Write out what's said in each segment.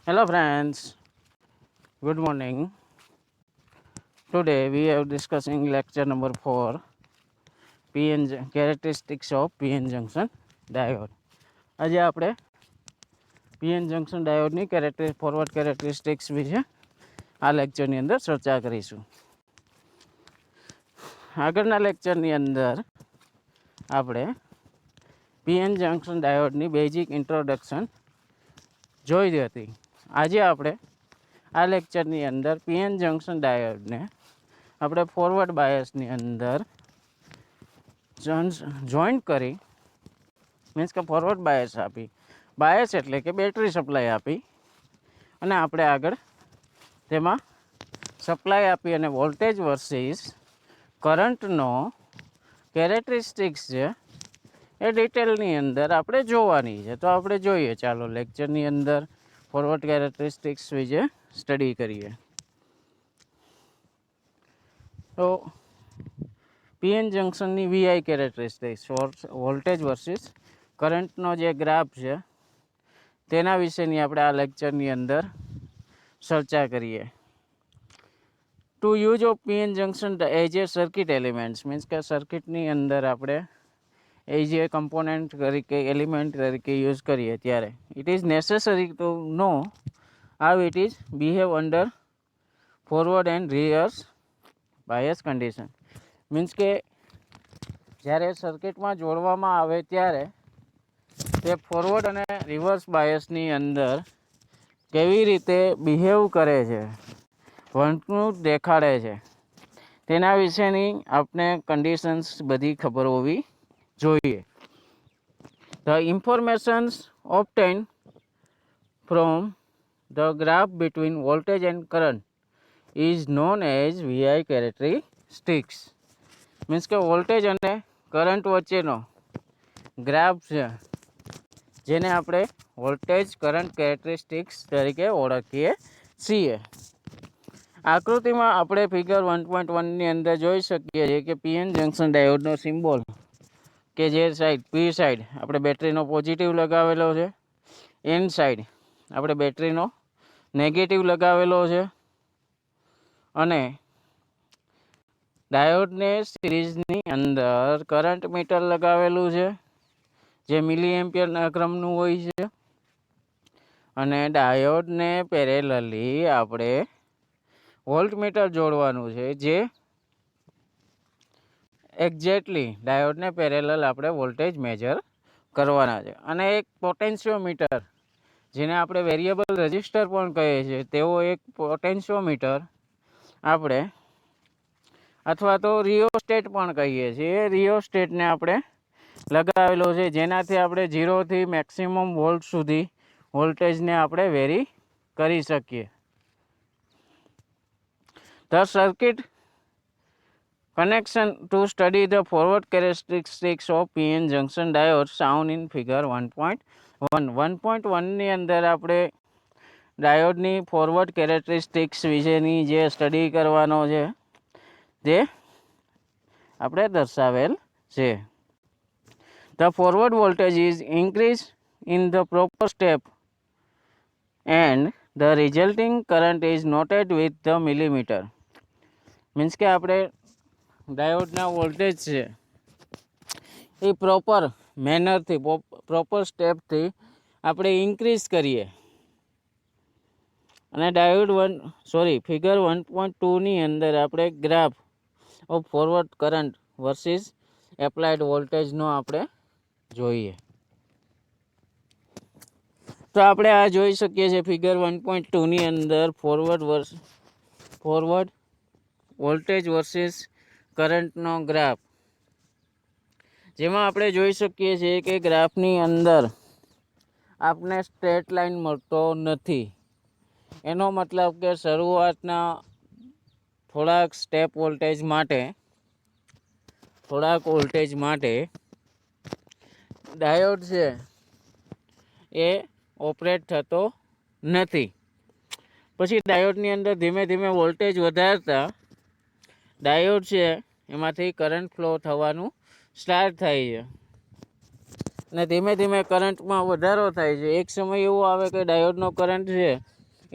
Hello friends, good morning. Today we are discussing lecture number 4, characteristics of PN junction diode. આજે આપણે PN junction ડાયોડની forward characteristics વિશે આ લેક્ચરની અંદર ચર્ચા કરીશું. આગળના લેક્ચરની અંદર આપણે PN junction ડાયોડની બેઝિક ઇન્ટ્રોડક્શન જોઈ હતી. આજે આપણે આ લેક્ચરની અંદર PN જંક્શન ડાયોડને આપણે ફોરવર્ડ બાયસની અંદર જોઈન્ટ કરી, મીન્સ કે ફોરવર્ડ બાયસ આપી, બાયસ એટલે કે બેટરી સપ્લાય આપી, અને આપણે આગળ તેમાં સપ્લાય આપી અને વોલ્ટેજ વર્સિસ કરંટનો કેરેક્ટરિસ્ટિક્સ છે એ ડિટેલની અંદર આપણે જોવાની છે. તો આપણે જોઈએ, ચાલો લેક્ચરની અંદર ફોરવર્ડ કેરેક્ટરિસ્ટિક્સ વિશે સ્ટડી કરીએ. તો PN જંક્શનની VI characteristics, voltage versus કરંટનો જે ગ્રાફ છે તેના વિશેની આપણે આ લેક્ચરની અંદર ચર્ચા કરીએ. To use of PN junction as a circuit elements, means કે સર્કિટની અંદર આપણે એ જે કમ્પોનન્ટ તરીકે એલિમેન્ટ તરીકે યુઝ કરીએ ત્યારે it is necessary two know how it is behave under forward and reverse bias condition. Means કે જ્યારે સર્કિટમાં જોડવામાં આવે ત્યારે તે ફોરવર્ડ અને રિવર્સ બાયસની અંદર કેવી રીતે બિહેવ કરે છે, વર્તણૂક દેખાડે છે, તેના વિશેની આપણે કન્ડિશન્સ બધી ખબર હોવી જોઈએ. The informations obtained from the graph between voltage and current is known as VI characteristics. Means કે વોલ્ટેજ અને કરંટ વચ્ચેનો ગ્રાફ છે જેને આપણે વોલ્ટેજ કરંટ કેરેક્ટરિસ્ટિક્સ તરીકે ઓળખીએ છીએ. આકૃતિમાં આપણે ફિગર 1.1ની અંદર જોઈ શકીએ છીએ કે PN જંક્શન ડાયોડનો સિમ્બોલ કે જે સાઈડ પી સાઈડ આપણે બેટરીનો પોઝિટિવ લગાવેલો છે, એન સાઈડ આપણે બેટરીનો નેગેટિવ લગાવેલો છે, અને ડાયોડને સિરીઝની અંદર કરંટ મીટર લગાવેલું છે જે મિલી એમ્પિયરના ક્રમનું હોય છે, અને ડાયોડને પેરેલલી આપણે વોલ્ટ મીટર જોડવાનું છે જે એક્ઝેક્ટલી ડાયોડને પેરેલલ આપણે વોલ્ટેજ મેજર કરવાના છે. અને એક પોટેન્શિયોમીટર, જેને આપણે વેરિયેબલ રેઝિસ્ટર પણ કહીએ છીએ, તેવો એક પોટેન્શિયોમીટર આપણે, અથવા તો રિયોસ્ટેટ પણ કહીએ છીએ, એ રિયોસ્ટેટને આપણે લગાવેલો છે જેનાથી આપણે 0થી મેક્સિમમ વોલ્ટ સુધી વોલ્ટેજને આપણે વેરી કરી શકીએ. The circuit connection to study the forward characteristics of PN junction diode shown in figure 1.1. 1.1ની અંદર આપણે ડાયોડની ફોરવર્ડ કેરેક્ટરિસ્ટિક્સ વિશેની જે સ્ટડી કરવાનો છે તે આપણે દર્શાવેલ છે. The forward voltage is increased in the proper step and the resulting current is noted with the millimeter. Means કે આપણે ડાયોડના વોલ્ટેજ છે એ પ્રોપર મેનરથી, પ્રોપર સ્ટેપથી આપણે ઇન્ક્રીઝ કરીએ, અને ફિગર 1.2ની અંદર આપણે graph of forward current versus applied વોલ્ટેજનો આપણે જોઈએ. તો આપણે આ જોઈ શકીએ છીએ ફિગર 1.2ની અંદર ફોરવર્ડ વોલ્ટેજ વર્સિસ કરંટનો ગ્રાફ, જેમાં આપણે જોઈ શકીએ છીએ કે ગ્રાફની અંદર આપને સ્ટ્રેટ લાઈન મળતો નથી. એનો મતલબ કે શરૂઆતના થોડાક વોલ્ટેજ માટે ડાયોડ છે એ ઓપરેટ થતો નથી. પછી ડાયોડની અંદર ધીમે ધીમે વોલ્ટેજ વધારતા ડાયોડ છે એમાંથી કરંટ ફ્લો થવાનું સ્ટાર્ટ થાય છે, અને ધીમે ધીમે કરંટમાં વધારો થાય છે. એક સમય એવો આવે કે ડાયોડનો કરંટ છે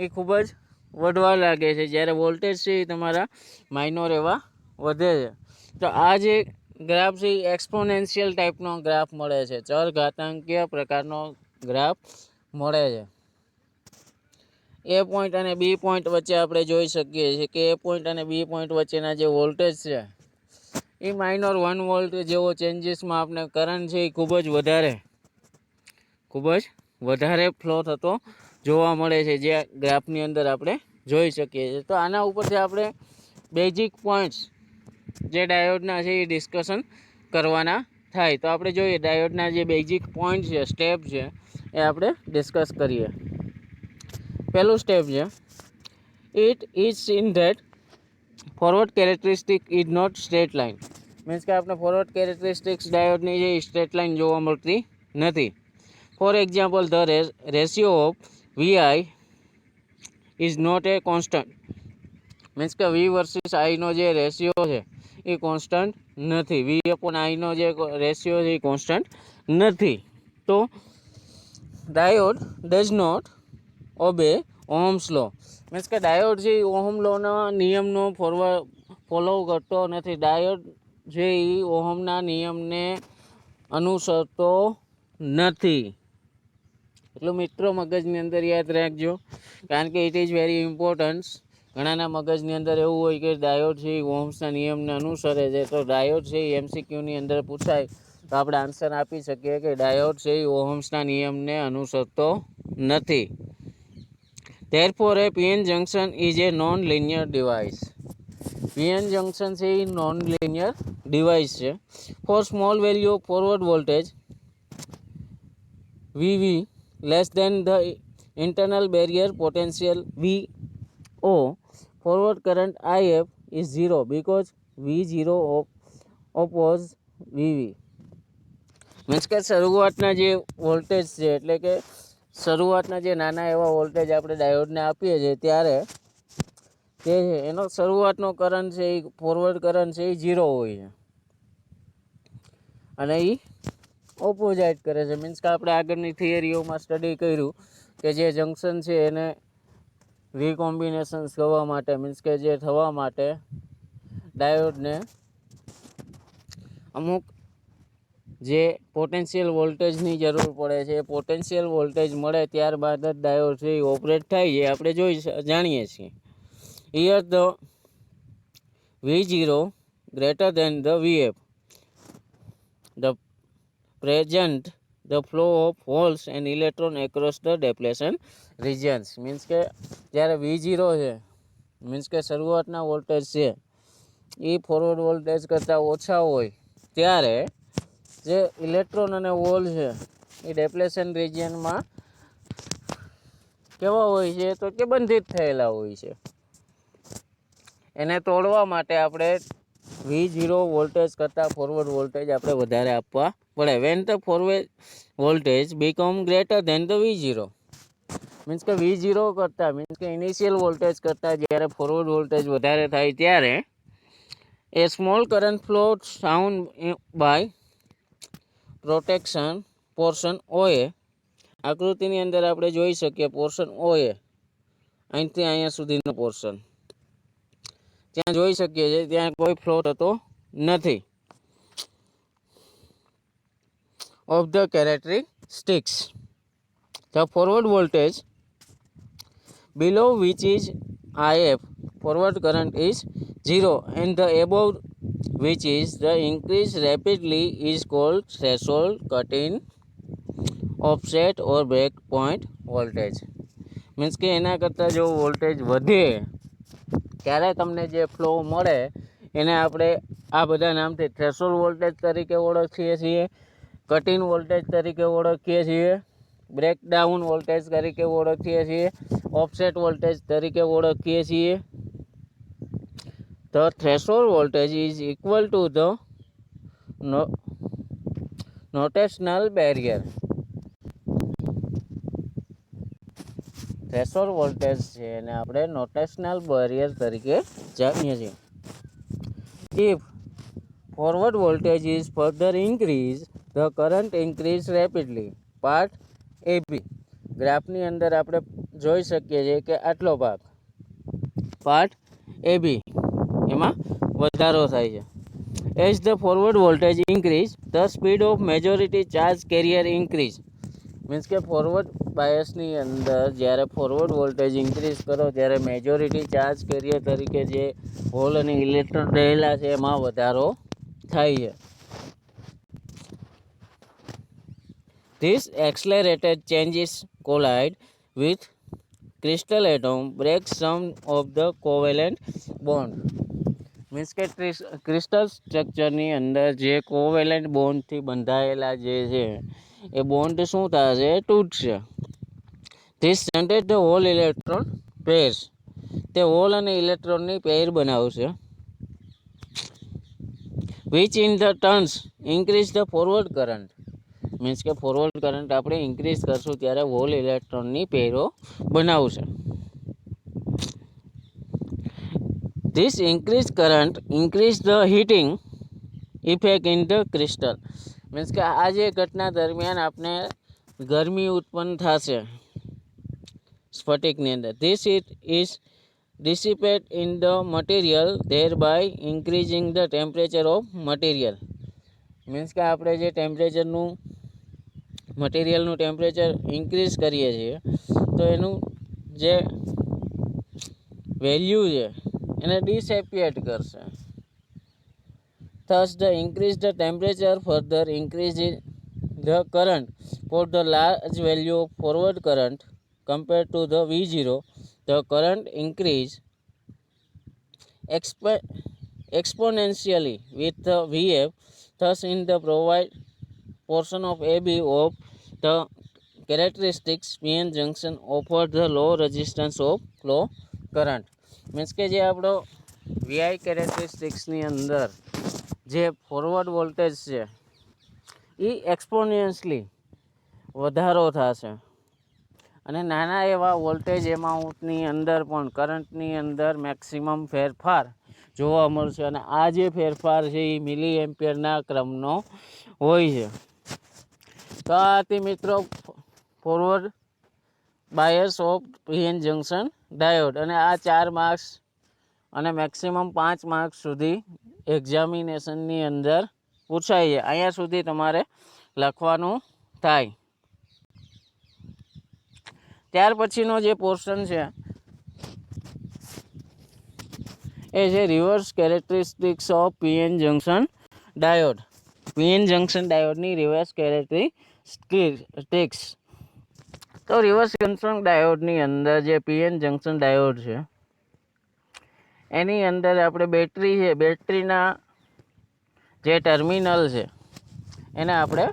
એ ખૂબ જ વધવા લાગે છે, જ્યારે વોલ્ટેજ છે એ તમારા માઇનોર એવા વધે છે. તો આ જે ગ્રાફ છે એ એક્સપોનેન્શિયલ ટાઈપનો ગ્રાફ મળે છે, ચરઘાતાંકીય પ્રકારનો ગ્રાફ મળે છે. એ પોઈન્ટ અને બી પોઈન્ટ વચ્ચે આપણે જોઈ શકીએ છીએ કે એ પોઈન્ટ અને બી પોઈન્ટ વચ્ચેના જે વોલ્ટેજ છે એ માઇનોર 1 વોલ્ટ જેવો ચેન્જીસમાં આપણે કરંટ છે એ ખૂબ જ વધારે ફ્લો થતો જોવા મળે છે, જે ગ્રાફની અંદર આપણે જોઈ શકીએ છીએ. તો આના ઉપરથી આપણે બેઝિક પોઈન્ટ્સ જે ડાયોડના છે એ ડિસ્કશન કરવાના થાય. તો આપણે જોઈએ ડાયોડના જે બેઝિક પોઈન્ટ છે, સ્ટેપ છે, એ આપણે ડિસ્કસ કરીએ. પહેલું સ્ટેપ છે, it is seen that forward characteristic is not straight line. Means કે આપણે ફોરવર્ડ કેરેક્ટરિસ્ટિક્સ ડાયોડની જે સ્ટ્રેટ લાઇન જોવા મળતી નથી. For example, the ratio of VI is not a constant. Means કે વી વર્સિસ આઈનો જે રેશિયો છે એ કોન્સ્ટન્ટ નથી. વી અપોન આઈનો જે રેશિયો છે એ કોન્સ્ટન્ટ નથી. તો diode does not obey ohm's law. Means કે ડાયોડ છે એ ઓહમ લોના નિયમનો ફોલો કરતો નથી. ડાયોડ છે એ ઓહમના નિયમને અનુસરતો નથી. એટલું મિત્રો મગજની અંદર યાદ રાખજો, કારણ કે ઇટ ઇઝ વેરી ઇમ્પોર્ટન્ટ. ઘણાના મગજની અંદર એવું હોય કે ડાયોડ છે એ ઓહમ્સના નિયમને અનુસરે છે. તો ડાયોડ છે એ એમસીક્યુની અંદર પૂછાય તો આપણે આન્સર આપી શકીએ કે ડાયોડ છે એ ઓહમ્સના નિયમને અનુસરતો નથી. Therefore, a PN junction is a non-linear device. PN junction છે એ non-linear device છે. For small value of forward voltage VV less than the internal barrier potential VO, forward current IF is 0 because V0 oppose VV. Means કે શરૂઆતના જે voltage છે, એટલે કે શરૂઆતના જે નાના એવા વોલ્ટેજ આપણે ડાયોડને આપીએ છીએ ત્યારે તે એનો શરૂઆતનો કરંટ છે એ ફોરવર્ડ કરંટ છે એ 0 હોય છે અને એ ઓપોઝાઇટ કરે છે. મીન્સ કે આપણે આગળની થિયરીઓમાં સ્ટડી કર્યું કે જે જંક્શન છે એને રીકોમ્બિનેશન્સ કરવા માટે, મીન્સ કે જે થવા માટે ડાયોડને અમુક જે પોટેન્શિયલ વોલ્ટેજની જરૂર પડે છે, એ પોટેન્શિયલ વોલ્ટેજ મળે ત્યારબાદ જ ડાયોડ છે એ ઓપરેટ થાય છે, આપણે જાણીએ છીએ. Here the V0 greater than the VF, the present the flow of holes and electron across the depletion regions. Means કે જ્યારે V0 છે, મીન્સ કે શરૂઆતના વોલ્ટેજ છે એ ફોરવર્ડ વોલ્ટેજ કરતાં ઓછા હોય ત્યારે જે ઇલેક્ટ્રોન અને હોલ છે એ ડેપ્લેશન રિજિયનમાં કેવા હોય છે તો કે બંધિત થયેલા હોય છે. એને તોડવા માટે આપણે V0 વોલ્ટેજ કરતાં ફોરવર્ડ વોલ્ટેજ આપણે વધારે આપવા પડે. When the forward voltage become greater than the V0, means કે V0 કરતાં, મીન્સ કે ઇનિશિયલ વોલ્ટેજ કરતાં જ્યારે ફોરવર્ડ વોલ્ટેજ વધારે થાય ત્યારે એ small current flow sound by protection portion OA. આકૃતિની અંદર આપણે જોઈ શકીએ પોર્શન OA, અહીંથી અહીંયા સુધીનો પોર્શન ત્યાં જોઈ શકીએ છીએ, ત્યાં કોઈ ફ્લો થતો નથી. Of the characteristics, the forward voltage below which is IF, forward current is 0, and the above which is the increase rapidly is called threshold, cut-in, offset or break point voltage. Means કે એના કરતાં જો voltage વધે ત્યારે તમને જે flow મળે એને આપણે આ બધા નામથી થ્રેશોલ્ડ વોલ્ટેજ તરીકે ઓળખીએ છીએ, કટ-ઇન વોલ્ટેજ તરીકે ઓળખીએ છીએ, બ્રેકડાઉન વોલ્ટેજ તરીકે ઓળખીએ છીએ, ઓફસેટ વોલ્ટેજ તરીકે ઓળખીએ છીએ. The threshold voltage is equal to the notational barrier. Threshold voltage છે એને આપણે નોટેશનલ બેરિયર તરીકે જાણીએ છીએ. If forward voltage is further increased, the current increase rapidly. Part AB ગ્રાફની અંદર આપણે જોઈ શકીએ છીએ કે આટલો ભાગ પાર્ટ AB એમાં વધારો થાય છે. As the forward voltage increase the speed of majority charge carrier increase. Means કે ફોરવર્ડ બાયસની અંદર જ્યારે ફોરવર્ડ વોલ્ટેજ ઇન્ક્રીઝ કરો ત્યારે મેજોરિટી ચાર્જ કેરિયર તરીકે જે હોલ અને ઇલેક્ટ્રોન રહેલા છે એમાં વધારો થાય છે. These accelerated changes collide with crystal atom, break some of the covalent bond. Means કે ક્રિસ્ટલ સ્ટ્રક્ચરની અંદર જે કોવેલેન્ટ બોન્ડથી બંધાયેલા જે છે એ બોન્ડ શું થશે? તૂટશે. This generate the hole electron pairs. તે હોલ અને ઇલેક્ટ્રોનની પેર બનાવશે. Which in the turns increase the forward current. Means કે ફોરવર્ડ કરંટ આપણે ઇન્ક્રીઝ કરશું ત્યારે હોલ ઇલેક્ટ્રોનની પેરો બનાવશે. This increase current increase the heating effect in the crystal. Means કે આ જે ઘટના દરમિયાન આપણે ગરમી ઉત્પન્ન થશે સ્ફટિકની અંદર. This heat is dissipate in the material thereby increasing the temperature of material. Means કે આપણે જે ટેમ્પરેચરનું મટીરિયલનું ટેમ્પરેચર ઇન્ક્રીઝ કરીએ છીએ તો એનું જે વેલ્યુ છે એને ડિસેપિએટ કરશે. Thus, the increase the temperature further increases the current. For the large value of forward current compared to the V0, the current increase exponentially with the VF. Thus, in the provide portion of AB of the characteristics, PN junction offer the low resistance of flow current. Means કે જે આપણો VI કેરેક્ટરિસ્ટિક્સની અંદર જે forward voltage છે એ એક્સપોનેન્શલી વધારો થશે અને નાના એવા વોલ્ટેજ એમાઉન્ટની અંદર પણ કરંટની અંદર મેક્સિમમ ફેરફાર જોવા મળશે. અને આ જે ફેરફાર છે એ મિલી એમ્પિયરના ક્રમનો હોય છે. તો આ હતી મિત્રો forward bias of PN junction diode. અને આ 4 માર્ક્સ અને મેક્સિમમ 5 માર્ક્સ સુધી એક્ઝામિનેશનની અંદર પૂછાય છે. અહીંયા સુધી તમારે લખવાનું થાય. ત્યાર પછીનો જે પોર્શન છે એ છે reverse characteristics of PN junction diode. PN junction ડાયોડની રિવર્સ કેરેક્ટરિસ્ટિક્સ. તો રિવર્સ જંકશન ડાયોડની અંદર જે PN જંકશન ડાયોડ છે એની અંદર આપણે બેટરી છે, બેટરીના જે ટર્મિનલ છે એને આપણે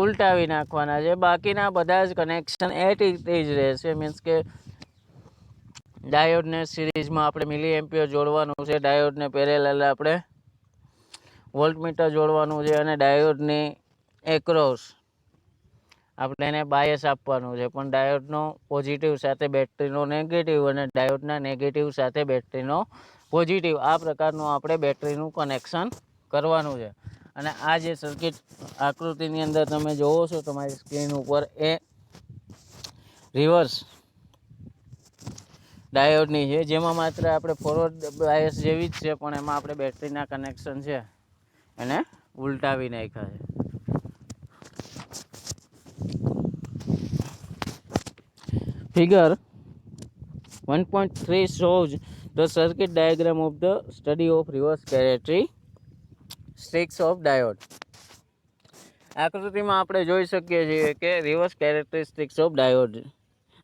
ઉલટાવી નાખવાના છે. બાકીના બધા જ કનેક્શન એટ જ રહેશે. મીન્સ કે ડાયોડને સિરીઝમાં આપણે મિલી એમ્પિયર જોડવાનું છે, ડાયોડને પેરેલલ આપણે વોલ્ટમીટર જોડવાનું છે અને ડાયોડની એક્રોસ આપણે એને બાયસ આપવાનું છે. પણ ડાયોડનો પોઝિટિવ સાથે બેટરીનો નેગેટિવ અને ડાયોડના નેગેટિવ સાથે બેટરીનો પોઝિટિવ, આ પ્રકારનું આપણે બેટરીનું કનેક્શન કરવાનું છે. અને આ જે સર્કિટ આકૃતિની અંદર તમે જોવો છો તમારી સ્ક્રીન ઉપર એ રિવર્સ ડાયોડની છે, જેમાં માત્ર આપણે ફોરવર્ડ બાયસ જેવી જ છે પણ એમાં આપણે બેટરીના કનેક્શન છે એને ઉલટાવી નાખ્યા છે. Figure 1.3 shows the circuit diagram of the study of reverse characteristics of diode. આકૃતિમાં આપણે જોઈ શકીએ છીએ કે રિવર્સ કેરેક્ટરિસ્ટિક્સ ઓફ ડાયોડ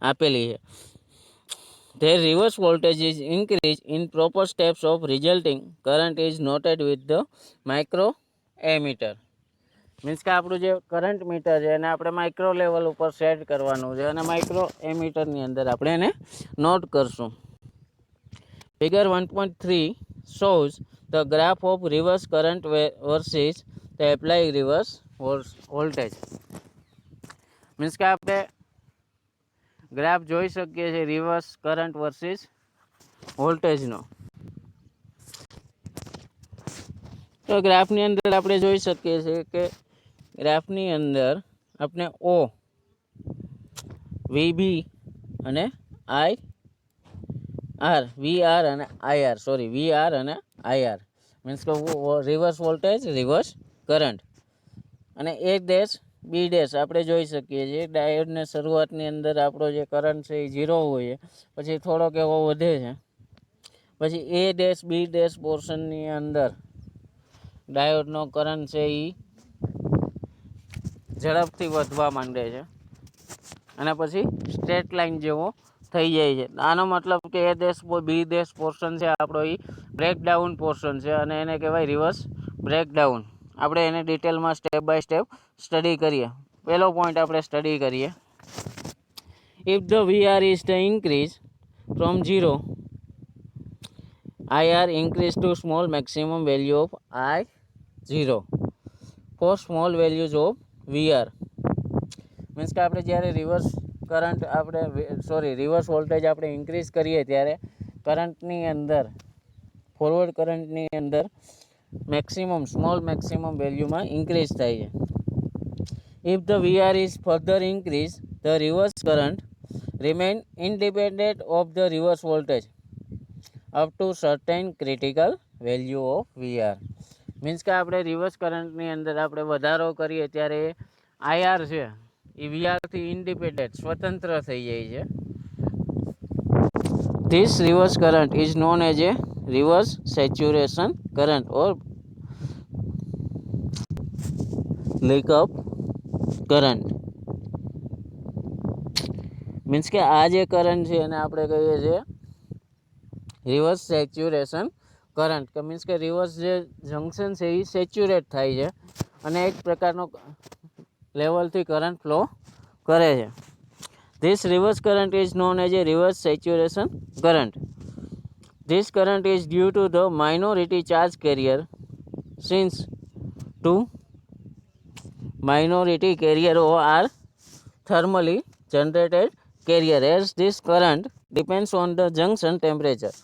આપેલી છે. Their reverse voltage is increased in proper steps of resulting current is noted with the microammeter. Means કે આપણું જે કરંટ મીટર છે એને આપણે માઇક્રો લેવલ ઉપર સેટ કરવાનું છે અને માઇક્રો એમીટરની અંદર આપણે એને નોટ કરશું. Figure 1.3 shows the graph of reverse current versus the applied reverse voltage. Means કે આપણે ગ્રાફ જોઈ શકીએ છીએ રિવર્સ કરંટ વર્સિસ વોલ્ટેજનો. તો ગ્રાફની અંદર આપણે જોઈ શકીએ છીએ કે ગ્રાફની અંદર આપણે O, VB અને આઈ આર વી આર અને I R sorry V R અને આઈ આર મીન્સ કે રિવર્સ વોલ્ટેજ રિવર્સ કરંટ. અને એ ડેશ બી ડેશ આપણે જોઈ શકીએ છીએ ડાયોડને શરૂઆતની અંદર આપણો જે કરંટ છે એ 0 હોય પછી થોડોક એવો વધે છે, પછી એ ડેશ બી ડેશ પોર્શનની અંદર ડાયોડનો કરંટ છે એ ઝડપથી વધવા માંડે છે અને પછી સ્ટ્રેટ લાઇન જેવો થઈ જાય છે. આનો મતલબ કે A dash B dash portion છે આપણો એ બ્રેકડાઉન પોર્શન છે અને એને કહેવાય રિવર્સ બ્રેકડાઉન. આપણે એને ડિટેલમાં સ્ટેપ બાય સ્ટેપ સ્ટડી કરીએ. પહેલો પોઈન્ટ આપણે સ્ટડી કરીએ. If the VR is the increase from 0 IR increase to small maximum value of I0 for small values of VR. Means કે આપણે જ્યારે રિવર્સ કરંટ રિવર્સ વોલ્ટેજ આપણે increase કરીએ ત્યારે કરંટની અંદર ફોરવર્ડ કરંટની અંદર સ્મોલ મેક્સિમમ વેલ્યુમાં ઇન્ક્રીઝ થાય છે. If the VR is further increased, the reverse current remain independent of the reverse voltage up to certain critical value of VR. Means કે આપણે રિવર્સ કરંટની અંદર આપણે વધારો કરીએ ત્યારે આઈઆર છે એ વીઆરથી ઇન્ડિપેન્ડન્ટ સ્વતંત્ર થઈ જાય છે. This reverse current is known as a reverse saturation current or leakage current. Means કે આ જે કરંટ છે એને આપણે કહીએ છીએ રિવર્સ સેચ્યુરેશન કરંટ. કે મીન્સ કે રિવર્સ જે જંક્શન છે એ સેચ્યુરેટ થાય છે અને એક પ્રકારનો લેવલથી કરંટ ફ્લો કરે છે. This reverse current is known as a reverse saturation current. This current is due to the minority charge carrier since to minority carrier are thermally generated carrier as this current depends on the junction temperature.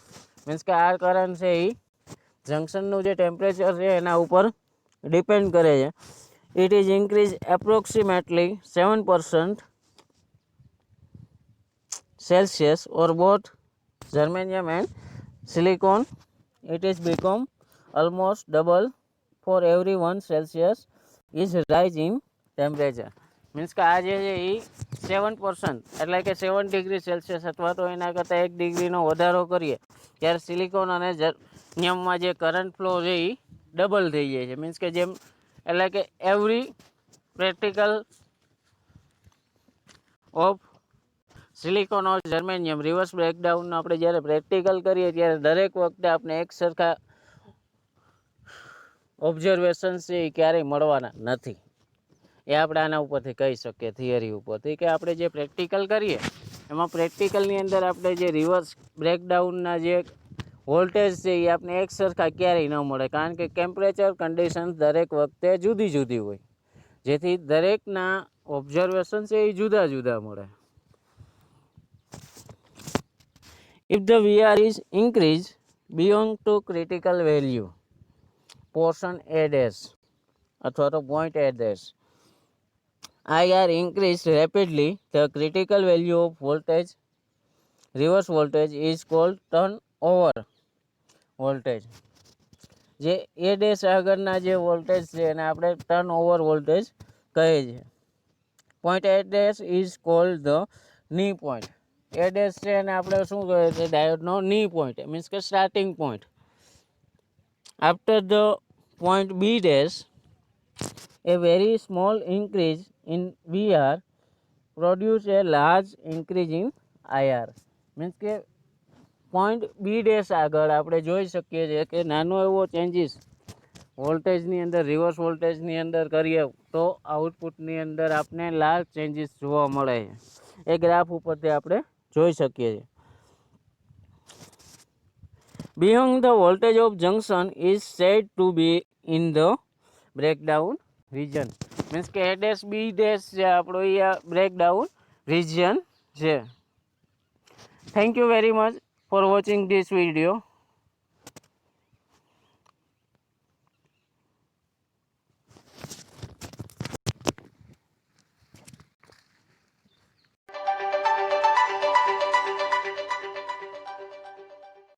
Means કે આ current છે એ જંક્શનનું જે temperature છે એના ઉપર depend કરે છે. It is increase approximately 7% Celsius or both germanium and silicon. It is become almost double for every 1 Celsius is rise in temperature. Means કે આ જે છે એ 7% એટલે કે 7 ડિગ્રી સેલ્સિયસ અથવા તો એના કરતાં 1 ડિગ્રીનો વધારો કરીએ ત્યારે સિલિકોન અને જર્મેનિયમમાં જે કરંટ ફ્લો છે એ ડબલ થઈ જાય છે. મીન્સ કે જેમ એટલે કે every practical of silicon or germanium reverse બ્રેકડાઉનનો આપણે જ્યારે પ્રેક્ટિકલ કરીએ ત્યારે દરેક વખતે આપણે એક સરખા ઓબ્ઝર્વેશન છે એ ક્યારેય મળવાના નથી. એ આપણે આના ઉપરથી કહી શકીએ થિયરી ઉપરથી કે આપણે જે પ્રેક્ટિકલ કરીએ એમાં પ્રેક્ટિકલની અંદર આપણે જે રિવર્સ બ્રેકડાઉનના જે વોલ્ટેજ છે એ આપણે એક સરખા ક્યારેય ન મળે, કારણ કે ટેમ્પરેચર કન્ડિશન દરેક વખતે જુદી જુદી હોય, જેથી દરેકના ઓબ્ઝર્વેશન છે એ જુદા જુદા મળે. If the VR is increased beyond to critical value portion A dash અથવા તો point A dash IR increased rapidly, the critical value of voltage reverse voltage is called turnover voltage. જે A dash આગળના જે voltage છે એને આપણે turnover voltage કહે છે. Point A dash is called the knee point. A dash છે એને આપણે શું કહે છે ડાયોડનો ની પોઈન્ટ મીન્સ કે starting point. After the point B dash a very small increase in VR produce a large increase in IR. Means કે point બી dash આગળ આપણે જોઈ શકીએ છીએ કે નાનો એવો ચેન્જીસ વોલ્ટેજની અંદર રિવર્સ વોલ્ટેજની અંદર કરીએ તો આઉટપુટની અંદર આપણે લાર્જ ચેન્જીસ જોવા મળે છે. એ ગ્રાફ ઉપરથી આપણે જોઈ શકીએ છીએ. Beyond the voltage of junction is said to be in the breakdown region. Means કે A dash B dash છે આપણો એ બ્રેકડાઉન રિજિયન છે. Thank you very much for watching this video.